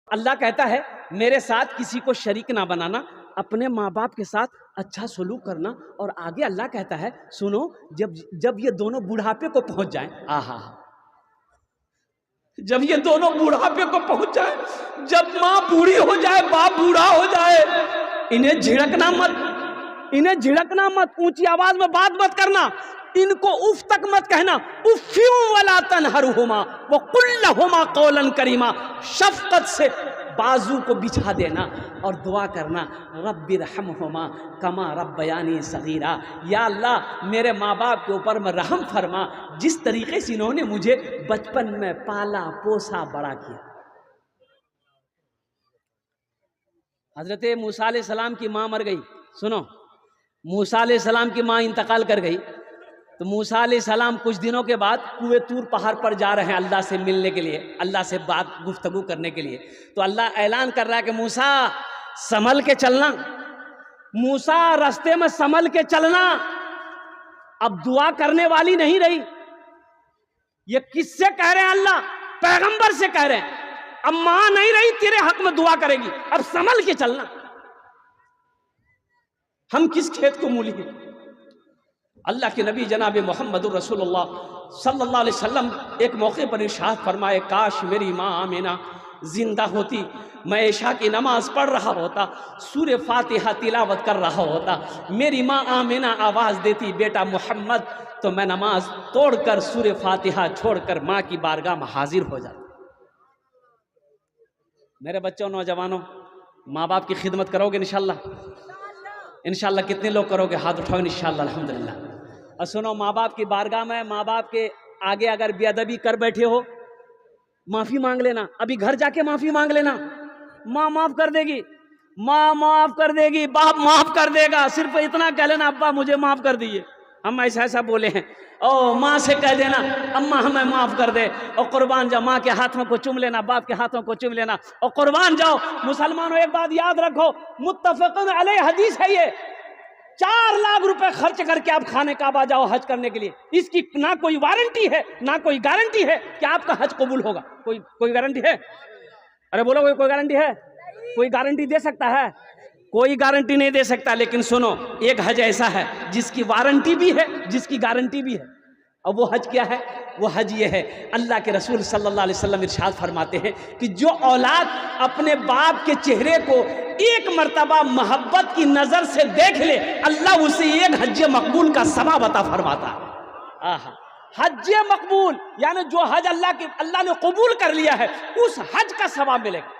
اللہ کہتا ہے میرے ساتھ کسی کو شریک نہ بنانا، اپنے ماں باپ کے ساتھ اچھا سلوک کرنا، اور آگے اللہ کہتا ہے سنو جب یہ دونوں بڑھاپے کو پہنچ جائیں، جب یہ دونوں بڑھاپے کو پہنچ جائیں، جب ماں بوڑھی ہو جائے باپ بوڑھا ہو جائے، انہیں جھڑکنا مت، اونچی آواز میں بات مت کرنا، ان کو اف تک مت کہنا، افیوں ولا تنہرہما وقل لہما قولا کریما، شفقت سے بازو کو بچھا دینا اور دعا کرنا، رب ارحمہما کما ربیانی صغیرا، یا اللہ میرے ماں باپ کے اوپر میں رحم فرما جس طریقے سے انہوں نے مجھے بچپن میں پالا پوسا بڑا کیا۔ حضرت موسیٰ علیہ السلام کی ماں مر گئی، سنو، موسیٰ علیہ السلام کی ماں انتقال کر گئی، تو موسیٰ علیہ السلام کچھ دنوں کے بعد کوہ طور پہاڑ پر جا رہے ہیں اللہ سے ملنے کے لیے، اللہ سے بات گفتگو کرنے کے لیے، تو اللہ اعلان کر رہا ہے کہ موسیٰ سنبھل کے چلنا، موسیٰ راستے میں سنبھل کے چلنا۔ اب دعا کرنے والی نہیں رہی، یہ کس سے کہہ رہے ہیں؟ اللہ پیغمبر سے کہہ رہے ہیں، اب ماں نہیں رہی تیرے حق میں دعا کرے گی، اب سنبھل کے چلنا۔ ہم کس کھیت کو مولی ہیں؟ اللہ کے نبی جناب محمد رسول اللہ صلی اللہ علیہ وسلم ایک موقع پر ارشاد فرمائے، کاش میری ماں آمینہ زندہ ہوتی، میں عشاء کی نماز پڑھ رہا ہوتا، سورہ فاتحہ تلاوت کر رہا ہوتا، میری ماں آمینہ آواز دیتی بیٹا محمد، تو میں نماز توڑ کر سورہ فاتحہ چھوڑ کر ماں کی بارگاہ میں حاضر ہو جاتا۔ میرے بچوں نوجوانوں، ماں باپ کی خدمت کرو گے انشاءاللہ؟ انشاءاللہ کتنے لوگ کرو گے؟ ہاتھ اٹھاؤ انشاءاللہ الحمدللہ۔ اور سنو، ماں باپ کی بارگاہ میں ماں باپ کے آگے اگر بے ادبی کر بیٹھے ہو، معافی مانگ لینا، ابھی گھر جا کے معافی مانگ لینا، ماں معاف کر دے گی، ماں معاف کر دے گی، باپ معاف کر دے گا، صرف اتنا کہہ لینا ابا مجھے معاف کر دیجیے، ہم ایسا بولے ہیں، او ماں سے کہہ دینا اماں ہمیں معاف کر دے، اور قربان جاؤ، ماں کے ہاتھوں کو چوم لینا، باپ کے ہاتھوں کو چوم لینا، اور قربان جاؤ۔ مسلمانوں ایک بات یاد رکھو، متفقن علیہ حدیث ہے، یہ 4 لاکھ روپے خرچ کر کے آپ خانہ کعبہ جاؤ حج کرنے کے لیے، اس کی نہ کوئی وارنٹی ہے نہ کوئی گارنٹی ہے کہ آپ کا حج قبول ہوگا۔ کوئی گارنٹی ہے؟ ارے بولو، کوئی گارنٹی ہے؟ کوئی گارنٹی دے سکتا ہے؟ کوئی گارنٹی نہیں دے سکتا، لیکن سنو، ایک حج ایسا ہے جس کی وارنٹی بھی ہے، جس کی گارنٹی بھی ہے، اور وہ حج کیا ہے؟ وہ حج یہ ہے، اللہ کے رسول صلی اللہ علیہ وسلم ارشاد فرماتے ہیں کہ جو اولاد اپنے باپ کے چہرے کو ایک مرتبہ محبت کی نظر سے دیکھ لے، اللہ اسے ایک حج مقبول کا ثواب عطا فرماتا ہے۔ حج مقبول یعنی جو حج اللہ نے قبول کر لیا ہے، اس حج کا ثواب ملے گا۔